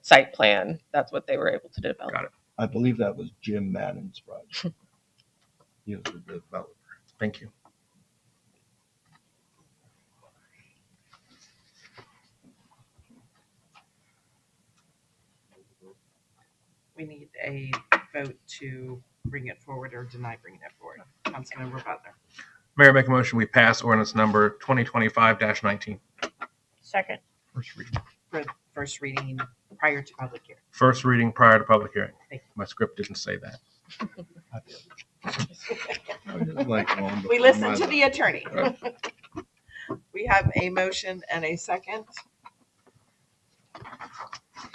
site plan, that's what they were able to develop. Got it. I believe that was Jim Madden's project. He was the developer. Thank you. We need a vote to bring it forward or deny bringing it forward. Councilmember Butler. Mayor, make a motion, we pass ordinance number 2025-19. Second. First reading. For first reading prior to public hearing. First reading prior to public hearing. Thank you. My script didn't say that. We listened to the attorney. We have a motion and a second.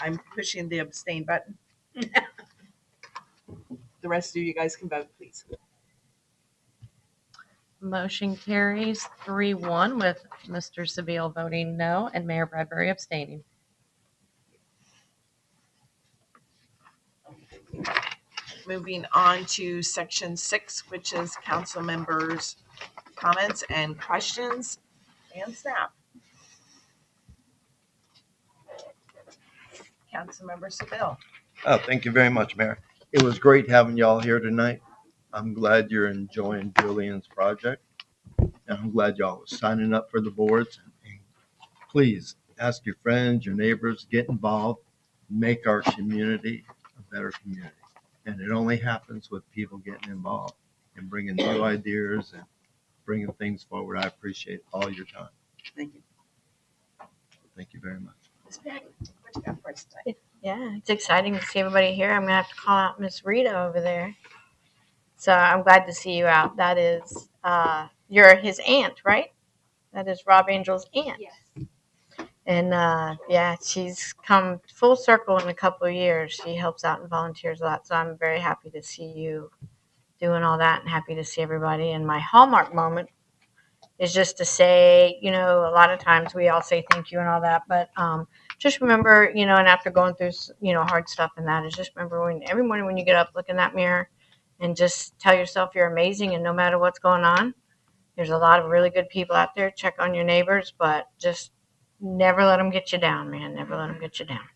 I'm pushing the abstain button. The rest of you guys can vote, please. Motion carries 3-1 with Mr. Seville voting no and Mayor Bradbury abstaining. Moving on to section 6, which is council members' comments and questions and staff. Councilmember Seville. Oh, thank you very much, Mayor. It was great having y'all here tonight. I'm glad you're enjoying Julian's project. And I'm glad y'all are signing up for the boards. And please ask your friends, your neighbors, get involved, make our community a better community. And it only happens with people getting involved and bringing new ideas and bringing things forward. I appreciate all your time. Thank you. Thank you very much. Ms. Maggie, what you got for us tonight? Yeah, it's exciting to see everybody here. I'm gonna have to call out Miss Rita over there. So I'm glad to see you out. That is, you're his aunt, right? That is Rob Angel's aunt. Yes. And yeah, she's come full circle in a couple of years. She helps out and volunteers a lot. So I'm very happy to see you doing all that and happy to see everybody. And my hallmark moment is just to say, you know, a lot of times we all say thank you and all that, but just remember, you know, and after going through, you know, hard stuff and that, is just remember when every morning when you get up, look in that mirror and just tell yourself you're amazing. And no matter what's going on, there's a lot of really good people out there. Check on your neighbors, but just never let them get you down, man. Never let them get you down.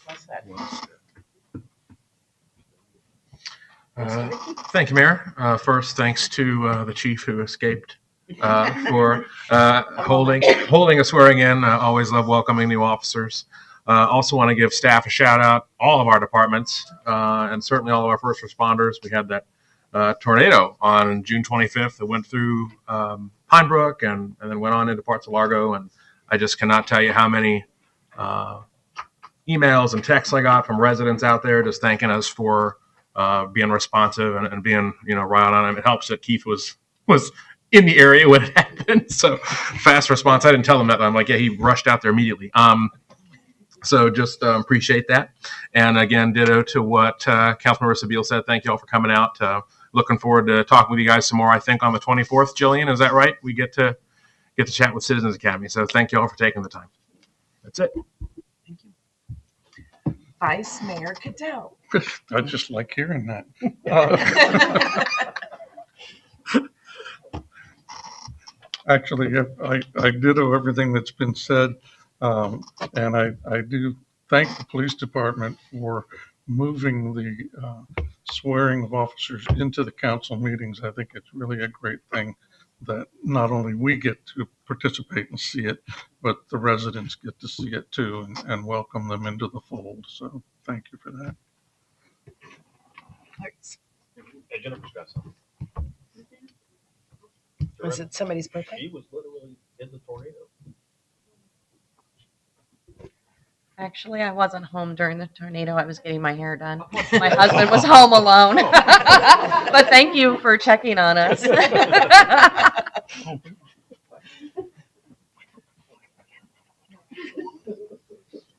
What's that? Thank you, Mayor. First, thanks to the chief who escaped for holding a swearing in. Always love welcoming new officers. Also want to give staff a shout out, all of our departments, and certainly all of our first responders. We had that tornado on June 25th that went through Pine Brook and then went on into parts of Largo. And I just cannot tell you how many emails and texts I got from residents out there just thanking us for being responsive and being, you know, right on him. It helps that Keith was in the area when it happened. So fast response. I didn't tell him that. I'm like, yeah, he rushed out there immediately. So just appreciate that. And again, ditto to what Councilmember Sabile said. Thank you all for coming out. Looking forward to talking with you guys some more. I think on the 24th, Jillian, is that right? We get to chat with Citizens Academy. So thank you all for taking the time. That's it. Thank you. Vice Mayor Caddell. I just like hearing that. Actually, I ditto everything that's been said. And I do thank the police department for moving the swearing of officers into the council meetings. I think it's really a great thing that not only we get to participate and see it, but the residents get to see it too and welcome them into the fold. So thank you for that. Thanks. Hey, Jennifer's got something. Was it somebody's birthday? She was literally in the tornado. Actually, I wasn't home during the tornado. I was getting my hair done. My husband was home alone. But thank you for checking on us.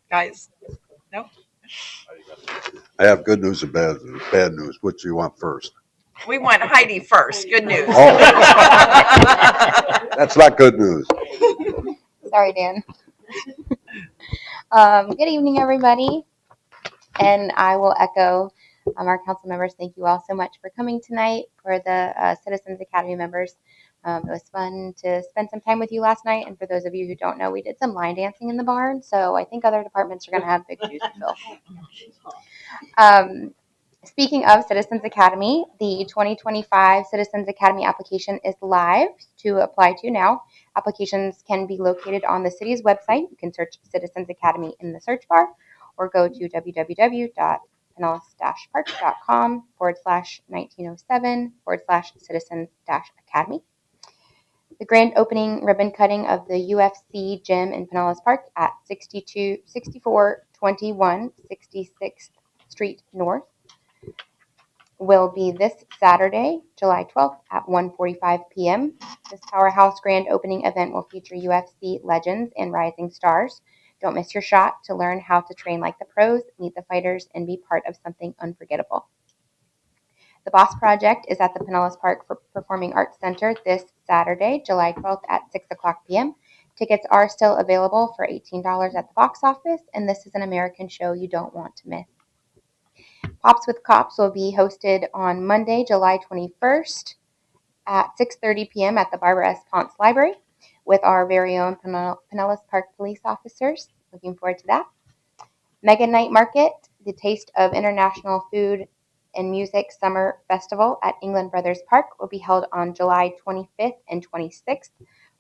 Guys, no? I have good news and bad news. Bad news. What do you want first? We want Heidi first. Good news. Oh. That's not good news. Sorry, Dan. Good evening, everybody. And I will echo our council members. Thank you all so much for coming tonight. For the Citizens Academy members, it was fun to spend some time with you last night. And for those of you who don't know, we did some line dancing in the barn. So I think other departments are going to have big shoes to fill. Speaking of Citizens Academy, the 2025 Citizens Academy application is live to apply to now. Applications can be located on the city's website. You can search Citizens Academy in the search bar or go to www.pinellas-park.com/1907/citizens-academy. The grand opening ribbon cutting of the UFC gym in Pinellas Park at 6421 66th Street North will be this Saturday, July 12th at 1:45 p.m. This powerhouse grand opening event will feature UFC legends and rising stars. Don't miss your shot to learn how to train like the pros, meet the fighters, and be part of something unforgettable. The Boss Project is at the Pinellas Park Performing Arts Center this Saturday, July 12th at 6 o'clock p.m. Tickets are still available for $18 at the box office, and this is an American show you don't want to miss. Pops with Cops will be hosted on Monday, July 21st at 6:30 p.m. at the Barbara S. Ponce Library with our very own Pinellas Park police officers. Looking forward to that. Mega Night Market, the Taste of International Food and Music Summer Festival at England Brothers Park will be held on July 25th and 26th,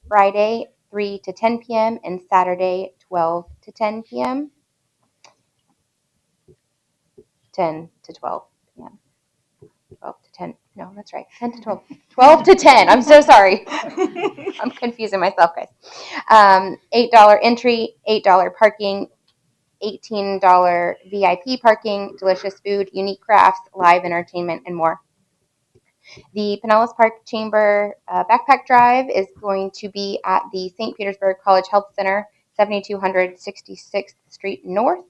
Friday 3 to 10 p.m. and Saturday 12 to 10 p.m. 10 to 12 p.m. 12 to 10. No, that's right. 10 to 12. 12 to 10. I'm so sorry. I'm confusing myself, guys. $8 entry, $8 parking, $18 VIP parking, delicious food, unique crafts, live entertainment, and more. The Pinellas Park Chamber Backpack Drive is going to be at the St. Petersburg College Health Center, 7200 66th Street North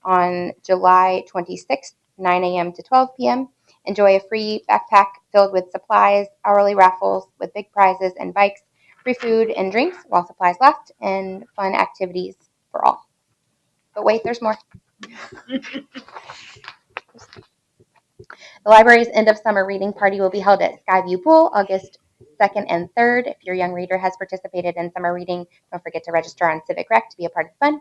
on July 26th, 9 a.m. to 12 p.m. Enjoy a free backpack filled with supplies, hourly raffles with big prizes and bikes, free food and drinks while supplies last, and fun activities for all. But wait, there's more. The library's end of summer reading party will be held at Skyview Pool August 2nd and 3rd. If your young reader has participated in summer reading, don't forget to register on Civic Rec to be a part of the fun.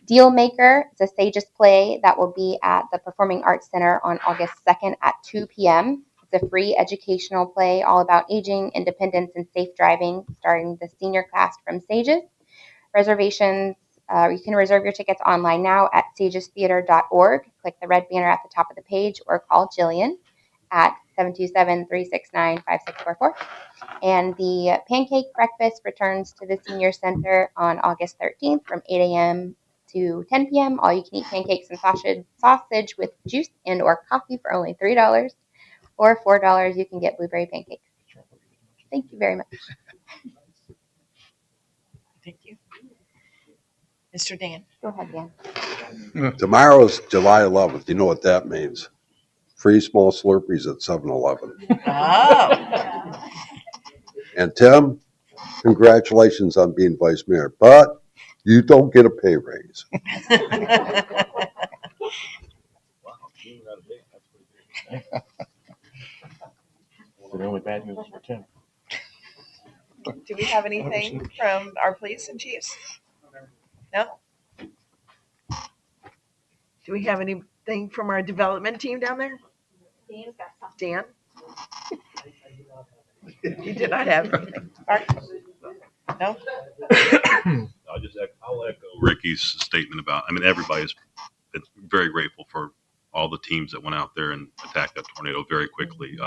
Deal Maker is a Sages play that will be at the Performing Arts Center on August 2nd at 2 p.m. It's a free educational play all about aging, independence, and safe driving, starring the senior class from Sages. Reservations, you can reserve your tickets online now at sagestheater.org. Click the red banner at the top of the page or call Jillian at 727-369-5644. And the Pancake Breakfast returns to the Senior Center on August 13th from 8 a.m. to 10 p.m. All you can eat pancakes and sausage with juice and or coffee for only $3 or $4 you can get blueberry pancakes. Thank you very much. Thank you. Mr. Dan. Go ahead, Dan. Tomorrow's July 11th. You know what that means? Free small Slurpees at 7-Eleven. Oh. And Tim, congratulations on being vice mayor, but you don't get a pay raise. The only bad news for Tim. Do we have anything from our police and chiefs? No? Do we have anything from our development team down there? Dan's got something. Dan? You did not have anything. Art? No? I'll echo Ricky's statement about, I mean, everybody's been very grateful for all the teams that went out there and attacked that tornado very quickly.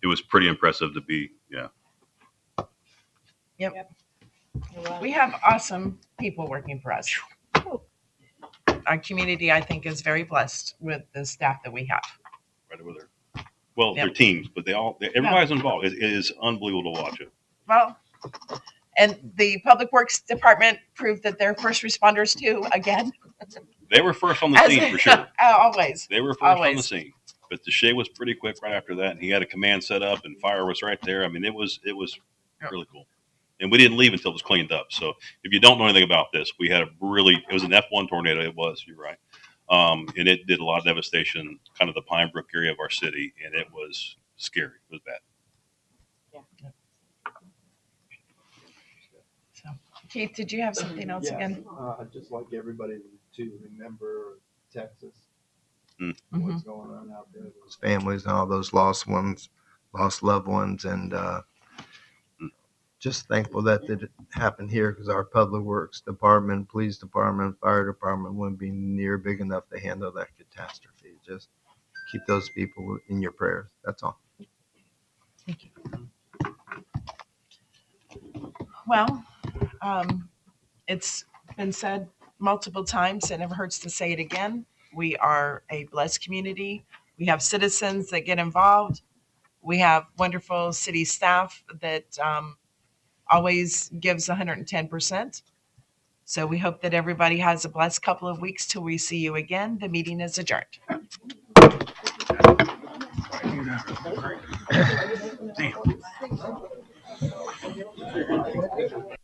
It was pretty impressive to be, yeah. Yep. We have awesome people working for us. Our community, I think, is very blessed with the staff that we have. Right over there. Well, Yep. they're teams, but everybody's involved. It is unbelievable to watch it. Well, and the Public Works Department proved that they're first responders too, again. They were first on the scene for sure. Always. They were first on the scene. But the Shea was pretty quick right after that, and he had a command set up, and fire was right there. I mean, it was really cool. And we didn't leave until it was cleaned up. So if you don't know anything about this, it was an F1 tornado. It was, you're right. And it did a lot of devastation, kind of the Pine Brook area of our city, and it was scary. It was bad. Yeah. So, Keith, did you have something else again? I'd just like everybody to remember Texas, Mm-hmm. what's going on out there, those families and all those lost loved ones, and just thankful that it happened here because our public works department, police department, fire department wouldn't be near big enough to handle that catastrophe. Just keep those people in your prayers. That's all. Thank you. Well, it's been said multiple times, and it never hurts to say it again. We are a blessed community. We have citizens that get involved. We have wonderful city staff that always gives 110%. So we hope that everybody has a blessed couple of weeks till we see you again. The meeting is adjourned. Damn.